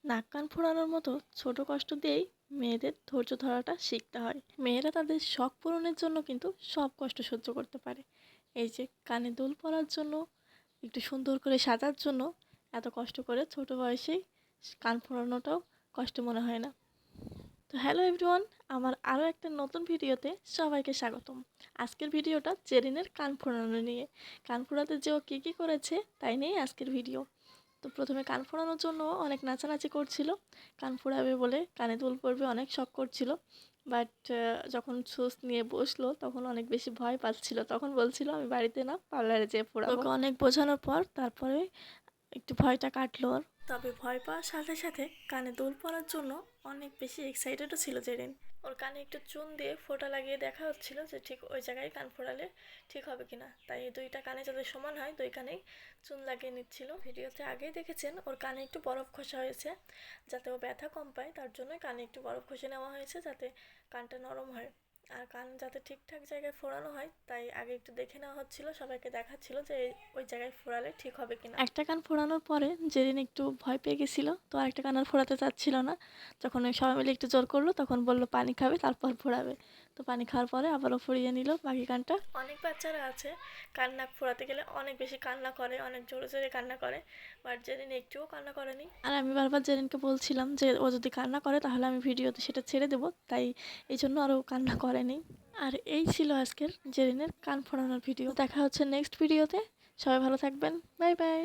নাক কান ফোড়ানোর মতো ছোট কষ্ট দিয়েই মেয়েদের ধৈর্য ধরাটা শিখতে হয়। মেয়েরা তাদের শখ পূরণের জন্য কিন্তু সব কষ্ট সহ্য করতে পারে। এই যে কানে দুল পরার জন্য, একটু সুন্দর করে সাজার জন্য এত কষ্ট করে ছোট বয়সেই কান ফোড়ানোটাও কষ্ট মনে হয় না। তো হ্যালো এভরিওয়ান, আমার আরও একটা নতুন ভিডিওতে সবাইকে স্বাগতম। আজকের ভিডিওটা জেরিনের কান ফোড়ানো নিয়ে। কান ফোড়াতে যে ও কী কী করেছে তাই নিয়েই আজকের ভিডিও। তো প্রথমে কান ফোড়ানোর জন্য অনেক নাচানাচি করছিল, কান ফোড়াবে বলে, কানে দুল পরবে অনেক শখ করছিল। বাট যখন সুচ নিয়ে বসলো তখন অনেক বেশি ভয় পাচ্ছিল। তখন বলছিল আমি বাড়িতে না পার্লারে যেয়ে ফোড়াবো। ওকে অনেক বোঝানোর পর তারপরে একটু ভয়টা কাটলো ওর। তবে ভয় পাওয়ার সাথে সাথে কানে দুল পরার জন্য অনেক বেশি এক্সাইটেডও ছিল জেরিন। ওর কানে একটু চুন দিয়ে ফোঁটা লাগিয়ে দেখা হচ্ছিল যে ঠিক ওই জায়গায় কান ফোড়ালে ঠিক হবে কিনা। তাই দুইটা কানে যাতে সমান হয় দুই কানেই চুন লাগিয়ে নিচ্ছিল। ভিডিওতে আগেই দেখেছেন ওর কানে একটু বরফ ঘষা হয়েছে, যাতে ও ব্যথা কম পায়, তার জন্যই কানে একটু বরফ ঘষে নেওয়া হয়েছে যাতে কানটা নরম হয়। আর কান যাতে ঠিকঠাক জায়গায় ফোড়ানো হয় তাই আগে একটু দেখে নেওয়া হচ্ছিল, সবাইকে দেখাচ্ছিল যে ওই জায়গায় ফোড়ালে ঠিক হবে কিনা। একটা কান ফোড়ানোর পরে জেরিন একটু ভয় পেয়ে গেছিলো, তো আরেকটা কান আর ফোড়াতে চাচ্ছিল না। যখন ওই সবাই মিলে একটু জোর করলো তখন বললো পানি খাবে তারপর ফোড়াবে। তো পানি খাওয়ার পরে আবারও ফোড়িয়ে নিল বাকি কানটা। অনেক বাচ্চারা আছে কান নাক ফোড়াতে গেলে অনেক বেশি কান্না করে, অনেক জোরে জোরে কান্না করে, বাট জেরিন একটুও কান্না করেনি। আর আমি বারবার জেরিনকে বলছিলাম যে ও যদি কান্না করে তাহলে আমি ভিডিওতে সেটা ছেড়ে দেবো, তাই এই জন্য আরও কান্না করেনি। আর এই ছিল আজকের জেরিনের কান ফোড়ানোর ভিডিও। দেখা হচ্ছে নেক্সট ভিডিওতে। সবাই ভালো থাকবেন, বাই বাই।